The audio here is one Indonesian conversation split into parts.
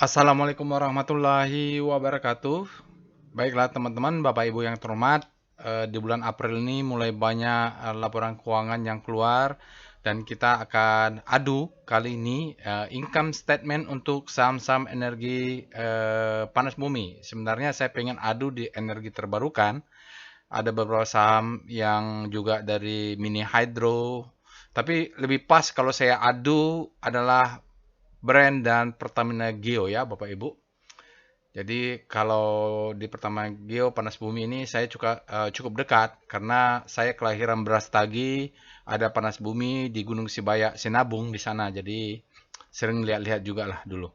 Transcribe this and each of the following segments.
Assalamualaikum warahmatullahi wabarakatuh. Baiklah teman-teman, Bapak Ibu yang terhormat, di bulan April ini mulai banyak laporan keuangan yang keluar dan kita akan adu kali ini income statement untuk saham-saham energi panas bumi. Sebenarnya saya pengen adu di energi terbarukan. Ada beberapa saham yang juga dari mini hydro, tapi lebih pas kalau saya adu adalah brand dan Pertamina Geo ya Bapak Ibu. Jadi kalau di Pertamina Geo Panas Bumi ini saya cukup dekat karena saya kelahiran Brastagi, ada Panas Bumi di Gunung Sibaya Sinabung di sana. Jadi sering lihat-lihat juga lah dulu.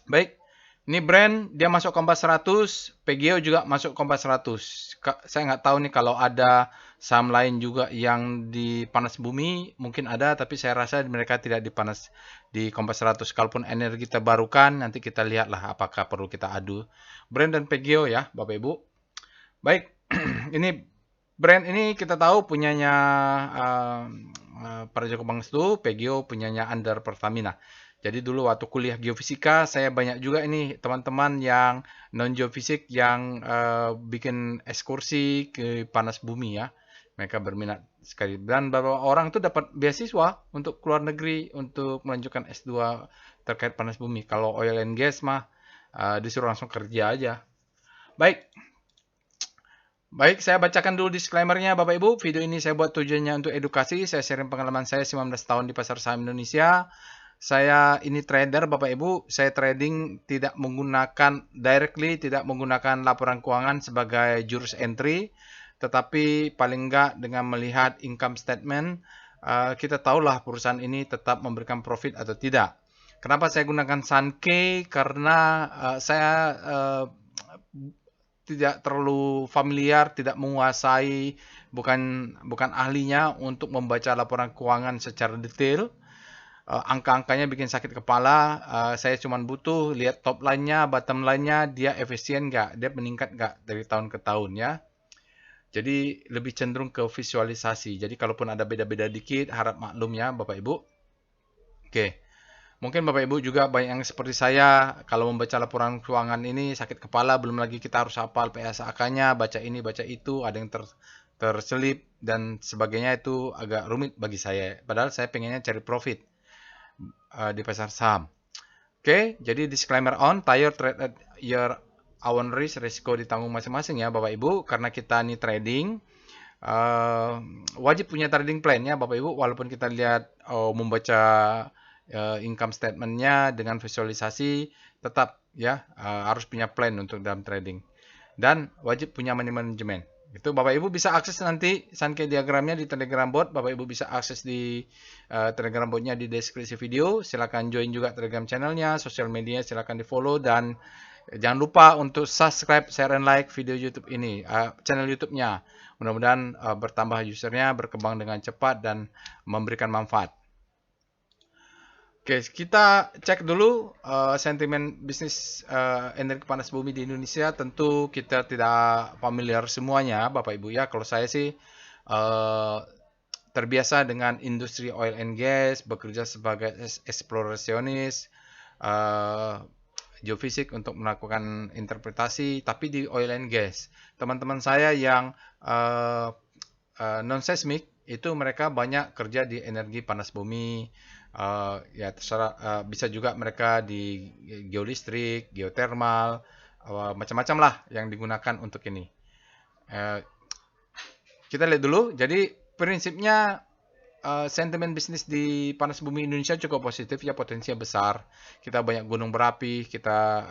Baik, ini brand dia masuk Kompas 100, PGO juga masuk Kompas 100. Saya nggak tahu nih kalau ada saham lain juga yang di panas bumi, mungkin ada, tapi saya rasa mereka tidak di Kompas 100. Kalaupun energi terbarukan, nanti kita lihatlah apakah perlu kita adu. Brand dan PGO ya, Bapak Ibu. Baik, ini brand ini kita tahu punyanya uh, para Joko Bangstu, PGO punyanya Under Pertamina. Jadi dulu waktu kuliah geofisika, saya banyak juga ini teman-teman yang non geofisik yang bikin ekskursi ke panas bumi ya. Mereka berminat sekali. Dan beberapa orang tuh dapat beasiswa untuk keluar negeri untuk melanjutkan S2 terkait panas bumi. Kalau oil and gas mah disuruh langsung kerja aja. Baik, baik, saya bacakan dulu disclaimer-nya Bapak Ibu. Video ini saya buat tujuannya untuk edukasi. Saya sharing pengalaman saya 19 tahun di pasar saham Indonesia. Saya ini trader Bapak Ibu. Saya trading tidak menggunakan directly, tidak menggunakan laporan keuangan sebagai jurus entry. Tetapi paling enggak dengan melihat income statement, kita tahulah perusahaan ini tetap memberikan profit atau tidak. Kenapa saya gunakan Sankey? Karena saya tidak terlalu familiar, tidak menguasai, bukan ahlinya untuk membaca laporan keuangan secara detail. Angka-angkanya bikin sakit kepala. Saya cuma butuh lihat top line-nya, bottom line-nya, dia efisien nggak, dia meningkat nggak dari tahun ke tahun ya. Jadi lebih cenderung ke visualisasi. Jadi kalaupun ada beda-beda dikit, harap maklum ya Bapak Ibu. Oke. Mungkin Bapak Ibu juga banyak yang seperti saya, kalau membaca laporan keuangan ini sakit kepala, belum lagi kita harus hafal PSAK-nya, baca ini, baca itu, ada yang terselip, dan sebagainya itu agak rumit bagi saya. Padahal saya pengennya cari profit di pasar saham. Oke, jadi disclaimer on, tire trade at your own risk, risiko ditanggung masing-masing ya Bapak Ibu, karena kita ini trading, wajib punya trading plan ya Bapak Ibu, walaupun kita lihat membaca income statement-nya dengan visualisasi, tetap ya harus punya plan untuk dalam trading dan wajib punya money management. Itu Bapak Ibu bisa akses nanti Sankey diagramnya di Telegram bot. Bapak Ibu bisa akses di Telegram botnya di deskripsi video. Silakan join juga Telegram channelnya, sosial media silakan di follow dan jangan lupa untuk subscribe, share, and like video YouTube ini, channel YouTube-nya. Mudah-mudahan bertambah usernya, berkembang dengan cepat dan memberikan manfaat. Oke, kita cek dulu sentimen bisnis energi panas bumi di Indonesia. Tentu kita tidak familiar semuanya, Bapak Ibu ya. Kalau saya sih terbiasa dengan industri oil and gas, bekerja sebagai eksplorasionis, geofisik untuk melakukan interpretasi, tapi di oil and gas. Teman-teman saya yang non-seismic itu mereka banyak kerja di energi panas bumi, ya terserah, bisa juga mereka di geolistrik, geothermal, macam-macam lah yang digunakan untuk ini. Uh, kita lihat dulu. Jadi prinsipnya sentimen bisnis di panas bumi Indonesia cukup positif ya, potensinya besar. Kita banyak gunung berapi, kita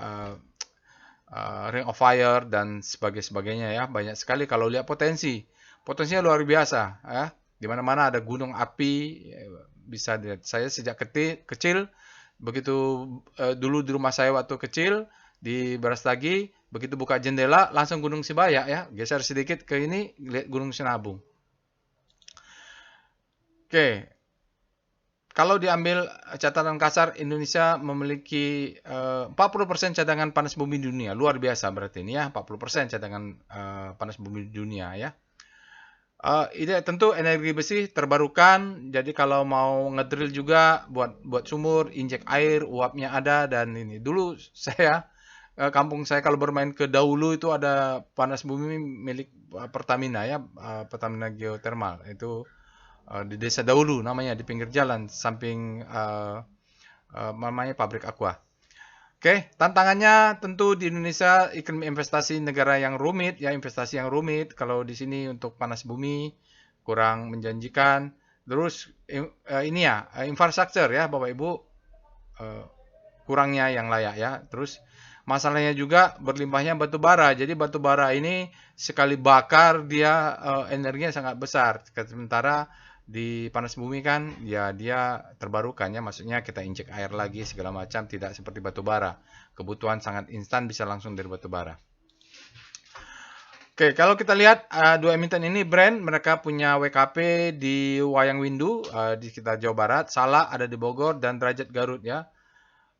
ring of fire dan sebagainya ya. Banyak sekali kalau lihat potensinya luar biasa ya. Di mana-mana ada gunung api, bisa dilihat. Saya sejak kecil, begitu dulu di rumah saya waktu kecil di Brastagi, begitu buka jendela langsung Gunung Sibaya ya. Geser sedikit ke ini lihat Gunung Sinabung. Oke, kalau diambil catatan kasar, Indonesia memiliki 40% cadangan panas bumi dunia. Luar biasa berarti ini ya, 40% cadangan panas bumi dunia ya. Ini tentu energi besi terbarukan. Jadi kalau mau ngedrill juga buat sumur, injek air, uapnya ada dan ini. Dulu saya kampung saya kalau bermain ke Dahulu itu ada panas bumi milik Pertamina ya, Pertamina Geothermal. Itu di Desa Dahulu namanya di pinggir jalan samping namanya pabrik Aqua. Oke, tantangannya tentu di Indonesia iklim investasi negara yang rumit ya, investasi yang rumit. Kalau di sini untuk panas bumi kurang menjanjikan. Terus ini ya, infrastruktur ya Bapak Ibu eh, kurangnya yang layak ya. Terus masalahnya juga berlimpahnya batu bara. Jadi batu bara ini sekali bakar dia energinya sangat besar. Sementara di panas bumi kan ya dia terbarukan ya, maksudnya kita injek air lagi segala macam, tidak seperti batu bara. Kebutuhan sangat instan bisa langsung dari batu bara. Oke, kalau kita lihat dua emiten ini brand, mereka punya WKP di Wayang Windu di sekitar Jawa Barat, Salak ada di Bogor dan Derajat Garut ya.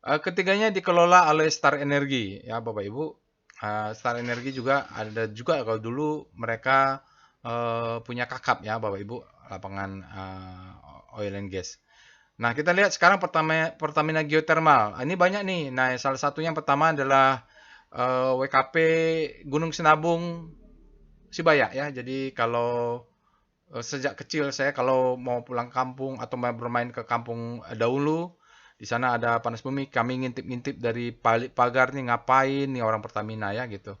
Ketiganya dikelola oleh Star Energy ya Bapak Ibu. Star Energy juga ada juga kalau dulu mereka punya kakap ya Bapak Ibu, lapangan oil and gas. Nah, kita lihat sekarang Pertamina Geothermal. Ini banyak nih. Nah, salah satunya yang pertama adalah WKP Gunung Sinabung Sibaya ya. Jadi kalau sejak kecil saya kalau mau pulang kampung atau mau bermain ke kampung Dahulu, di sana ada panas bumi, kami ngintip-ngintip dari pagar nih ngapain nih orang Pertamina ya gitu.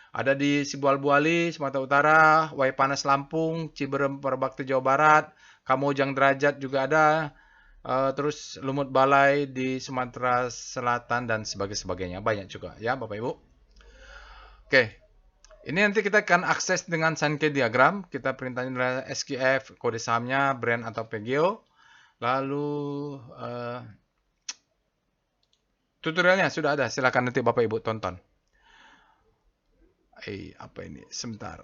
Ada di Sibual-Buali, Sumatera Utara, Waipanas Lampung, Ciberem Perbakti Jawa Barat, Kamojang Derajat juga ada, terus Lumut Balai di Sumatera Selatan dan sebagainya. Banyak juga ya Bapak Ibu. Oke, ini nanti kita akan akses dengan Sankey diagram. Kita perintahnya adalah SQF, kode sahamnya, brand atau PGO. Lalu tutorialnya sudah ada. Silakan nanti Bapak Ibu tonton. Apa ini? Sebentar.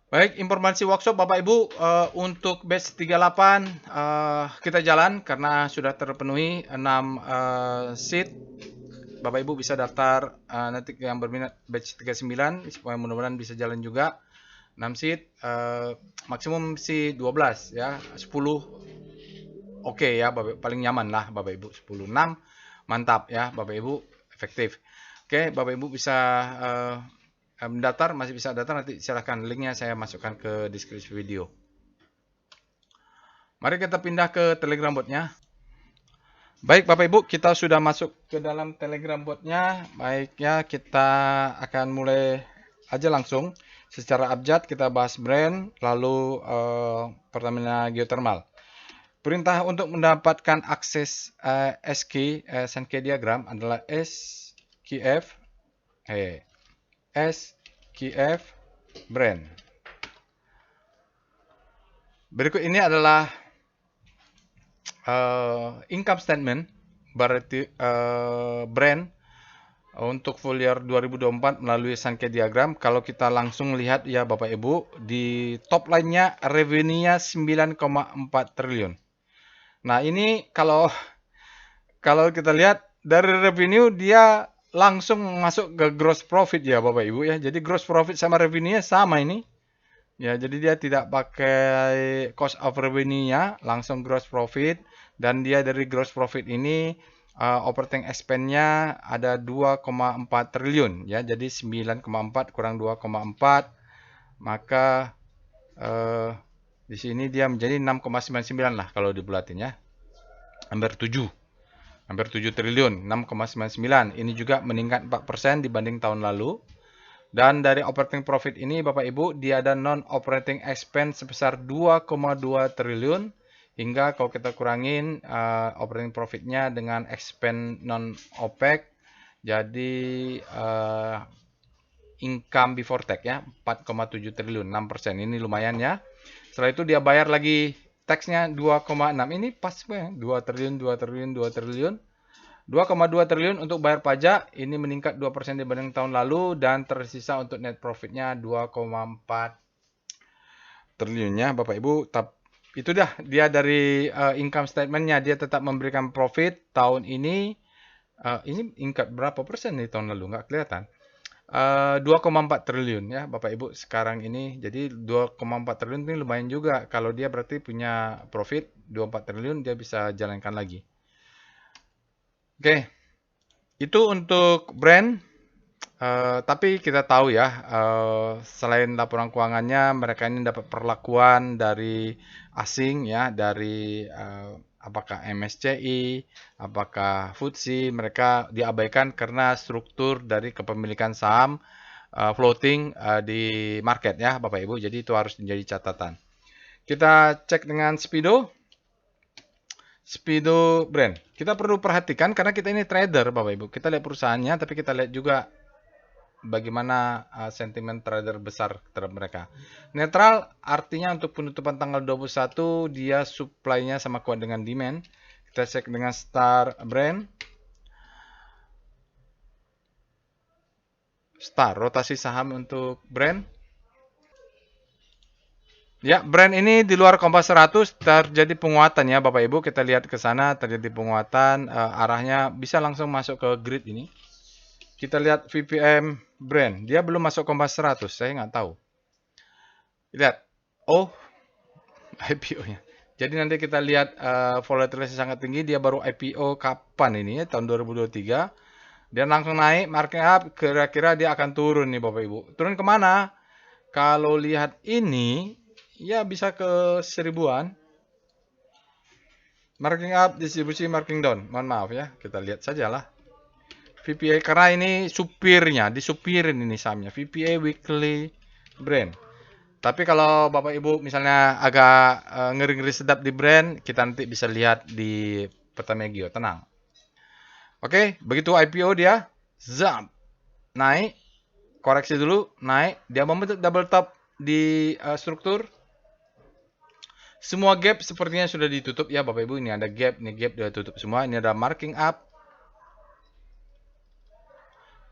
Baik, informasi workshop Bapak Ibu untuk batch 38 kita jalan karena sudah terpenuhi 6 seat. Bapak Ibu bisa daftar nanti yang berminat batch 39 supaya mudah-mudahan bisa jalan juga. 6 seat maksimum sih 12 ya, 10 oke ya Bapak, paling nyaman lah Bapak Ibu 10 6 mantap ya Bapak Ibu, efektif. Oke, Bapak Ibu bisa mendaftar, masih bisa daftar, nanti silahkan linknya saya masukkan ke deskripsi video. Mari kita pindah ke Telegram botnya. Baik Bapak Ibu, kita sudah masuk ke dalam Telegram botnya. Baiknya kita akan mulai aja langsung. Secara abjad kita bahas brand, lalu Pertamina Geothermal. Perintah untuk mendapatkan akses Sankey diagram adalah SQF brand. Berikut ini adalah income statement berarti brand untuk full year 2024 melalui Sankey diagram. Kalau kita langsung lihat ya Bapak Ibu, di top line-nya revenue-nya 9,4 triliun. Nah, ini kalau kita lihat dari revenue dia langsung masuk ke gross profit ya Bapak Ibu ya. Jadi gross profit sama revenue-nya sama ini. Ya, jadi dia tidak pakai cost of revenue-nya, langsung gross profit, dan dia dari gross profit ini operating expense-nya ada 2,4 triliun ya. Jadi 9,4 kurang 2,4 maka di sini dia menjadi 6,99 lah kalau dibulatin ya. Hampir 7 triliun, 6,99. Ini juga meningkat 4% dibanding tahun lalu. Dan dari operating profit ini Bapak Ibu, dia ada non-operating expense sebesar 2,2 triliun. Hingga kalau kita kurangin operating profitnya dengan expense non-OPEC, jadi income before tax ya, 4,7 triliun, 6%. Ini lumayan ya. Setelah itu dia bayar lagi taxnya 2,6. Ini pas ya, 2 triliun, 2 triliun, 2 triliun. 2,2 triliun untuk bayar pajak, ini meningkat 2% dibanding tahun lalu, dan tersisa untuk net profitnya 2,4 triliunnya Bapak Ibu. Itu dah dia dari income statementnya, dia tetap memberikan profit tahun ini. Ini income berapa persen nih tahun lalu, nggak kelihatan. 2,4 triliun ya Bapak Ibu sekarang ini. Jadi 2,4 triliun ini lumayan juga. Kalau dia berarti punya profit 24 triliun, dia bisa jalankan lagi. Oke, itu untuk brand. Tapi kita tahu ya, selain laporan keuangannya, mereka ini dapat perlakuan dari asing ya, dari apakah MSCI, apakah FTSE, mereka diabaikan karena struktur dari kepemilikan saham floating di market ya, Bapak Ibu. Jadi itu harus menjadi catatan. Kita cek dengan Speedo brand. Kita perlu perhatikan karena kita ini trader, Bapak Ibu. Kita lihat perusahaannya, tapi kita lihat juga bagaimana sentimen trader besar terhadap mereka. Netral artinya untuk penutupan tanggal 21 dia supply-nya sama kuat dengan demand. Kita cek dengan Star brand. Star, rotasi saham untuk brand. Ya, brand ini di luar Kompas 100 terjadi penguatan ya Bapak Ibu. Kita lihat ke sana terjadi penguatan, arahnya bisa langsung masuk ke grid ini. Kita lihat VPM brand, dia belum masuk Kompas 100, saya nggak tahu. Lihat, oh IPO-nya. Jadi nanti kita lihat volatilitas sangat tinggi, dia baru IPO kapan ini ya, tahun 2023. Dia langsung naik, market up, kira-kira dia akan turun nih Bapak Ibu. Turun kemana? Kalau lihat ini, ya bisa ke 1000-an. Marking up, distribusi marking down. Mohon maaf ya, kita lihat sajalah. VPA, karena ini supirnya, disupirin ini sahamnya. VPA weekly brand. Tapi kalau Bapak Ibu misalnya agak ngeri-ngeri sedap di brand, kita nanti bisa lihat di Pertamina Geo. Tenang. Oke, begitu IPO dia, zam, naik, koreksi dulu, naik. Dia membentuk double top di struktur. Semua gap sepertinya sudah ditutup ya Bapak Ibu. Ini ada gap, ini gap sudah tutup semua. Ini ada marking up.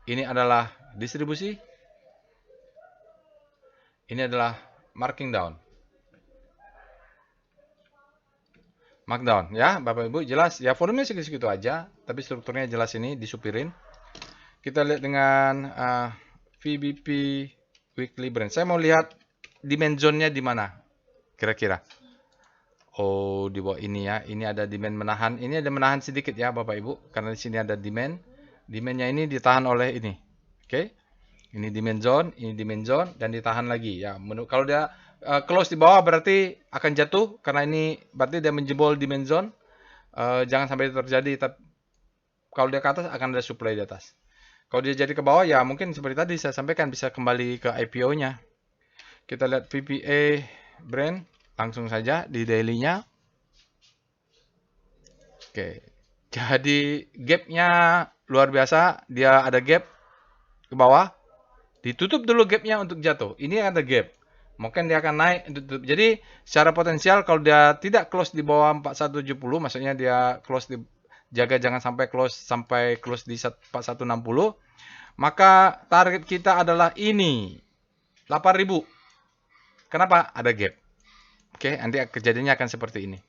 Ini adalah distribusi. Ini adalah marking down. Markdown ya Bapak Ibu, jelas ya, volumenya segitu-segitu aja, tapi strukturnya jelas ini disupirin. Kita lihat dengan VBP weekly brand. Saya mau lihat demand zone-nya di mana kira-kira. Oh, di bawah ini ya. Ini ada demand menahan. Ini ada menahan sedikit ya Bapak Ibu, karena di sini ada demand. Demand-nya ini ditahan oleh ini. Oke. Ini demand zone, ini demand zone, dan ditahan lagi ya. Kalau dia close di bawah berarti akan jatuh, karena ini berarti dia menjebol demand zone. Jangan sampai itu terjadi. Tapi kalau dia ke atas akan ada supply di atas. Kalau dia jadi ke bawah ya mungkin seperti tadi saya sampaikan bisa kembali ke IPO-nya. Kita lihat VPA brand langsung saja di daily-nya. Oke. Jadi gap-nya luar biasa. Dia ada gap ke bawah. Ditutup dulu gap-nya untuk jatuh. Ini ada gap. Mungkin dia akan naik. Jadi secara potensial kalau dia tidak close di bawah 4170, maksudnya dia close di, jaga jangan sampai close di 4160, maka target kita adalah ini 8000. Kenapa? Ada gap. Oke, nanti kejadiannya akan seperti ini.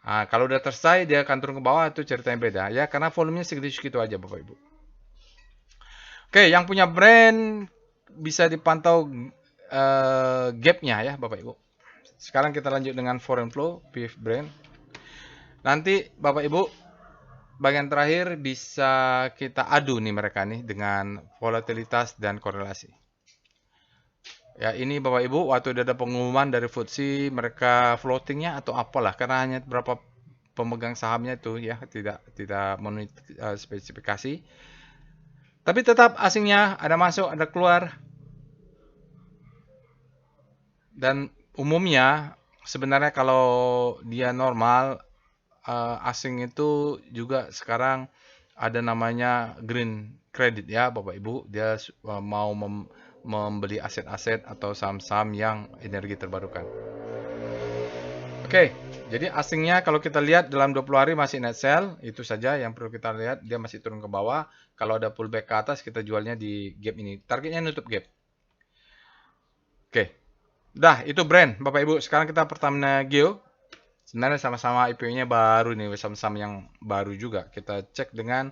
Nah, kalau udah selesai dia akan turun ke bawah, itu ceritanya beda ya, karena volumenya segitu-segitu aja Bapak Ibu. Oke, yang punya brand bisa dipantau gap-nya ya Bapak Ibu. Sekarang kita lanjut dengan foreign flow, PF brand. Nanti Bapak Ibu, bagian terakhir bisa kita adu nih mereka nih dengan volatilitas dan korelasi. Ya ini Bapak Ibu, waktu ada pengumuman dari FTSE, mereka floatingnya atau apalah, karena hanya berapa pemegang sahamnya itu ya, tidak memenuhi spesifikasi. Tapi tetap asingnya ada masuk, ada keluar. Dan umumnya sebenarnya kalau dia normal, asing itu juga sekarang ada namanya green credit ya Bapak Ibu. Dia mau membeli aset-aset atau saham-saham yang energi terbarukan. Oke, jadi asingnya kalau kita lihat dalam 20 hari masih net sell, itu saja yang perlu kita lihat, dia masih turun ke bawah. Kalau ada pullback ke atas, kita jualnya di gap ini. Targetnya nutup gap. Oke, dah itu brand Bapak Ibu. Sekarang kita Pertamina Geo. Sebenarnya sama-sama IPO-nya baru nih, saham-saham yang baru juga. Kita cek dengan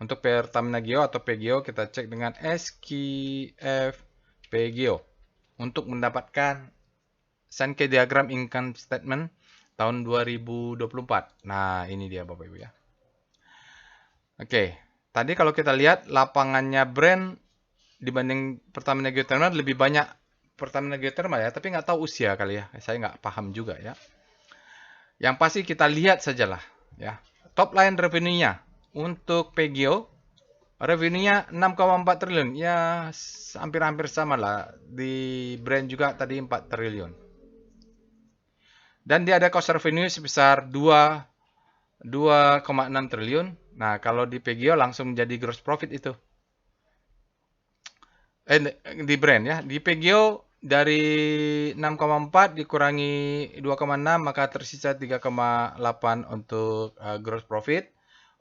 Untuk Pertamina Geo atau PGO kita cek dengan SQF PGO untuk mendapatkan Sankey diagram income statement tahun 2024. Nah, ini dia Bapak Ibu ya. Oke, tadi kalau kita lihat lapangannya brand dibanding Pertamina Geothermal lebih banyak Pertamina Geothermal ya, tapi nggak tahu usia kali ya. Saya nggak paham juga ya. Yang pasti kita lihat sajalah ya. Top line revenue-nya untuk PGO revenue-nya 6,4 triliun. Ya, hampir-hampir sama lah. Di brand juga tadi 4 triliun. Dan dia ada cost revenue sebesar 2,6 triliun. Nah, kalau di PGO langsung menjadi gross profit itu. Di brand ya. Di PGO dari 6,4 dikurangi 2,6 maka tersisa 3,8 untuk gross profit.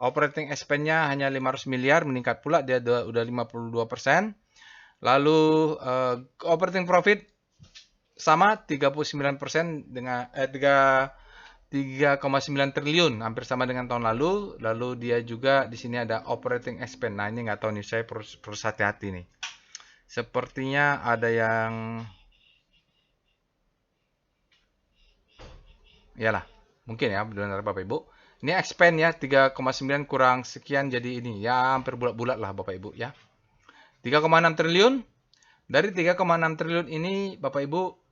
Operating expense-nya hanya 500 miliar, meningkat pula, dia udah 52%. Lalu operating profit sama 39% dengan 3,9 triliun, hampir sama dengan tahun lalu. Lalu dia juga di sini ada operating expense. Nah, ini nggak tahu nih, saya perlu hati-hati nih. Sepertinya ada yang iyalah, mungkin ya benar Bapak Ibu. Ini expense ya, 3,9 kurang sekian jadi ini. Ya hampir bulat-bulat lah Bapak Ibu ya. 3,6 triliun. Dari 3,6 triliun ini Bapak Ibu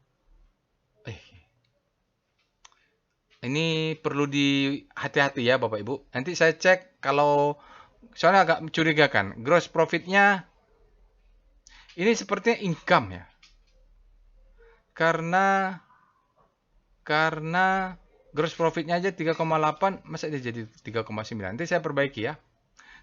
ini perlu hati-hati ya Bapak Ibu. Nanti saya cek kalau soalnya agak mencurigakan. Gross profitnya ini sepertinya income ya. Karena gross profitnya aja 3,8, masa dia jadi 3,9. Nanti saya perbaiki ya.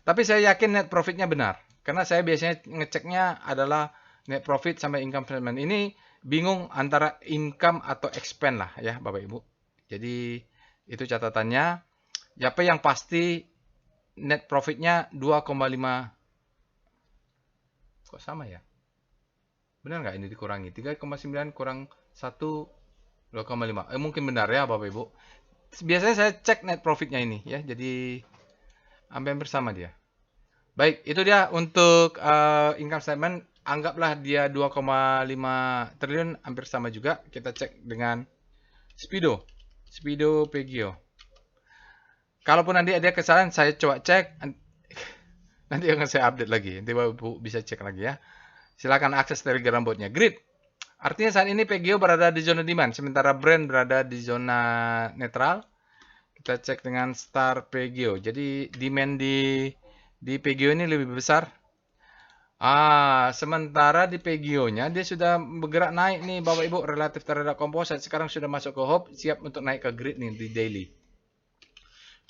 Tapi saya yakin net profitnya benar. Karena saya biasanya ngeceknya adalah net profit sampai income statement. Ini bingung antara income atau expense lah ya Bapak Ibu. Jadi itu catatannya. Apa yang pasti net profitnya 2,5. Kok sama ya? Benar nggak ini dikurangi? 3,9 kurang 1, 2,5. Mungkin benar ya Bapak Ibu. Biasanya saya cek net profitnya ini ya. Jadi hampir sama dia. Baik, itu dia untuk income statement. Anggaplah dia 2,5 triliun, hampir sama juga. Kita cek dengan Speedo PGO. Kalaupun nanti ada kesalahan, saya coba cek. Nanti akan saya update lagi. Nanti Bapak bisa cek lagi ya. Silakan akses Telegram botnya. Grid. Artinya saat ini PGO berada di zona demand, sementara brand berada di zona netral. Kita cek dengan Star PGO. Jadi demand di PGO ini lebih besar. Sementara di PGO-nya dia sudah bergerak naik nih Bapak Ibu relatif terhadap komposit. Sekarang sudah masuk ke HOP, siap untuk naik ke grid nih di daily.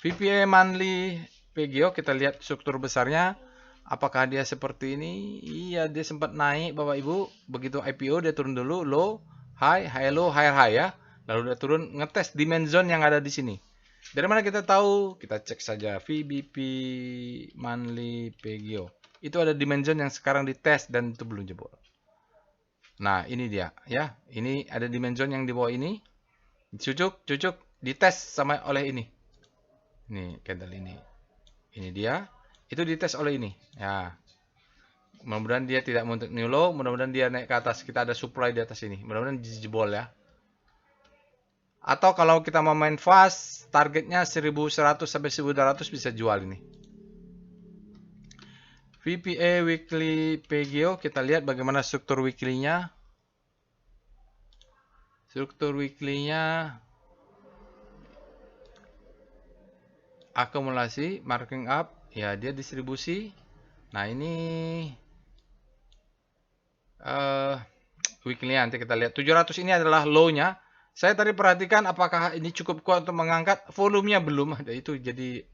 VPA monthly PGO, kita lihat struktur besarnya. Apakah dia seperti ini? Iya, dia sempat naik Bapak Ibu. Begitu IPO dia turun dulu, low, high, high low, high high ya. Lalu dia turun, ngetes demand zone yang ada di sini. Dari mana kita tahu? Kita cek saja VBP monthly PGO. Itu ada dimension yang sekarang dites dan itu belum jebol. Nah, ini dia ya. Ini ada dimension yang di bawah ini. Cucuk dites sama oleh ini. Nih, candle ini. Ini dia. Itu dites oleh ini. Ya. Mudah-mudahan dia tidak untuk new low, mudah-mudahan dia naik ke atas. Kita ada supply di atas ini. Mudah-mudahan jebol ya. Atau kalau kita mau main fast, targetnya 1100 sampai 1200 bisa jual ini. VPA weekly PGO, kita lihat bagaimana struktur weekly-nya. Struktur weekly-nya akumulasi, marking up, ya dia distribusi. Nah, ini weekly-nya nanti kita lihat. 700 ini adalah low-nya. Saya tadi perhatikan apakah ini cukup kuat untuk mengangkat, volumenya belum ada. Itu jadi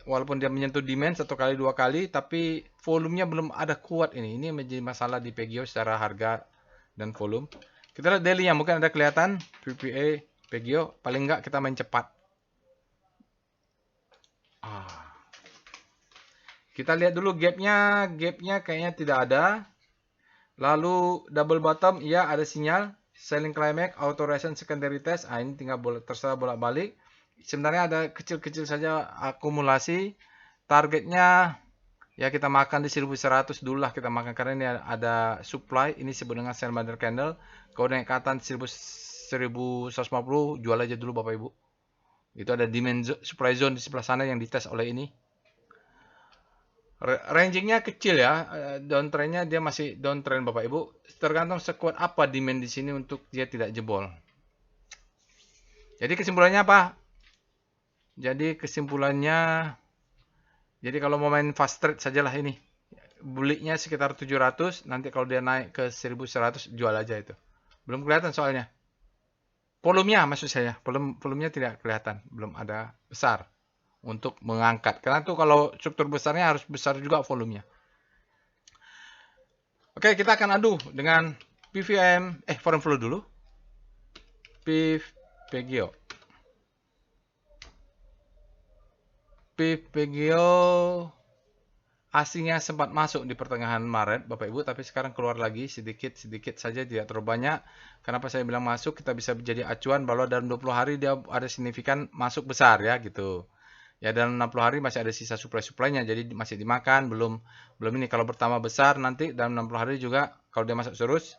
walaupun dia menyentuh demand 1 kali 2 kali, tapi volumenya belum ada kuat ini. Ini menjadi masalah di PGO secara harga dan volume. Kita lihat daily-nya, mungkin ada kelihatan VPA PGO. Paling enggak kita main cepat. Kita lihat dulu gapnya. Gapnya kayaknya tidak ada. Lalu double bottom, ya ada sinyal. Selling climax, auto resistance secondary test. Ini tinggal terserah bolak-balik. sebenarnya ada kecil-kecil saja akumulasi. Targetnya ya kita makan di 1100 dulu lah kita makan, karena ini ada supply, ini disebut dengan sell mother candle. Kalau naik ke atas 1150 jual aja dulu Bapak Ibu. Itu ada demand supply zone di sebelah sana yang dites oleh ini. Rangingnya kecil ya, downtrendnya dia masih downtrend Bapak Ibu. Tergantung sekuat apa demand di sini untuk dia tidak jebol. Jadi kesimpulannya apa? Jadi kalau mau main fast trade sajalah ini. Belinya sekitar 700, nanti kalau dia naik ke 1100 jual aja itu. Belum kelihatan soalnya. Volumenya maksud saya, volumenya tidak kelihatan, belum ada besar untuk mengangkat. Karena tuh kalau struktur besarnya harus besar juga volumenya. Oke, kita akan adu dengan PVM, foreign flow dulu. PGO. PGO asingnya sempat masuk di pertengahan Maret, Bapak Ibu, tapi sekarang keluar lagi sedikit-sedikit saja, tidak terlalu banyak. Kenapa saya bilang masuk? Kita bisa jadi acuan bahwa dalam 20 hari dia ada signifikan masuk besar ya gitu. Ya dalam 60 hari masih ada sisa supply-supply-nya, jadi masih dimakan, belum ini. Kalau pertama besar, nanti dalam 60 hari juga kalau dia masuk terus,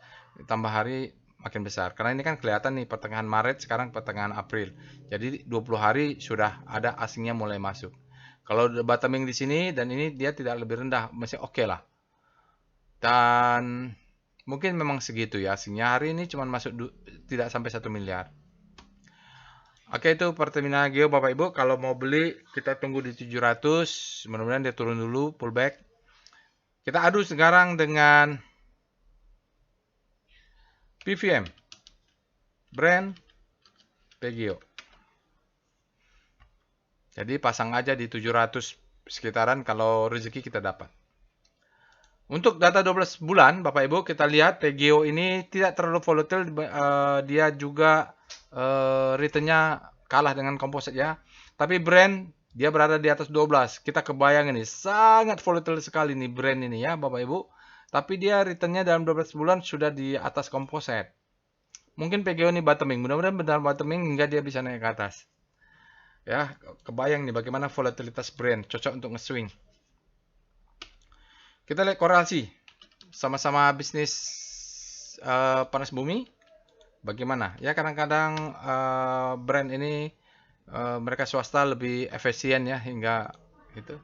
tambah hari makin besar. Karena ini kan kelihatan nih pertengahan Maret, sekarang pertengahan April. Jadi 20 hari sudah ada asingnya mulai masuk. Kalau bottoming di sini dan ini dia tidak lebih rendah, masih oke lah. Dan mungkin memang segitu ya asingnya. Hari ini cuma masuk tidak sampai 1 miliar. Oke, itu Pertamina Geo Bapak Ibu. Kalau mau beli kita tunggu di 700. Mudah-mudahan dia turun dulu, pullback. Kita adu sekarang dengan PVM, Brent, PGO. Jadi pasang aja di 700 sekitaran kalau rezeki kita dapat. Untuk data 12 bulan Bapak Ibu, kita lihat PGO ini tidak terlalu volatile. Dia juga returnnya kalah dengan composite ya. Tapi Brent dia berada di atas 12. Kita kebayang ini sangat volatile sekali nih Brent ini ya Bapak Ibu. Tapi dia returnnya dalam 12 bulan sudah di atas composite. Mungkin PGO ini bottoming. Mudah-mudahan benar bottoming hingga dia bisa naik ke atas. Ya, kebayang nih bagaimana volatilitas Brent, cocok untuk nge-swing. Kita lihat korelasi. Sama-sama bisnis panas bumi. Bagaimana? Ya kadang-kadang brand ini mereka swasta lebih efisien ya hingga itu.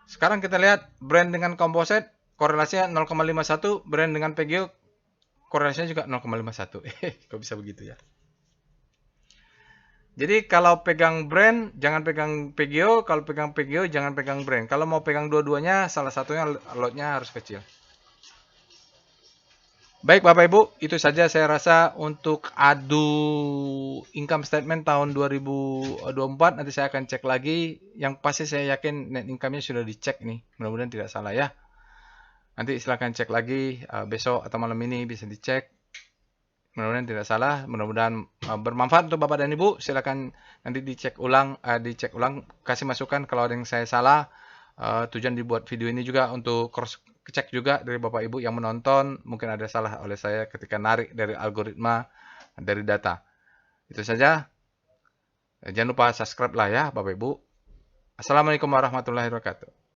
Sekarang kita lihat brand dengan komposit korelasinya 0,51, brand dengan PGO korelasinya juga 0,51. Kok bisa begitu ya? Jadi kalau pegang brand jangan pegang PGO, kalau pegang PGO jangan pegang brand. Kalau mau pegang dua-duanya salah satunya lotnya harus kecil. Baik Bapak Ibu, itu saja saya rasa untuk adu income statement tahun 2024. Nanti saya akan cek lagi. Yang pasti saya yakin net income-nya sudah dicek nih. Mudah-mudahan tidak salah ya. Nanti silahkan cek lagi besok atau malam ini bisa dicek. Mudah-mudahan tidak salah. Mudah-mudahan bermanfaat untuk Bapak dan Ibu. Silahkan nanti dicek ulang. Kasih masukan kalau ada yang saya salah. Tujuan dibuat video ini juga untuk cross cek juga dari Bapak Ibu yang menonton, mungkin ada salah oleh saya ketika narik dari algoritma dari data. Itu saja. Jangan lupa subscribe lah ya Bapak Ibu. Assalamualaikum warahmatullahi wabarakatuh.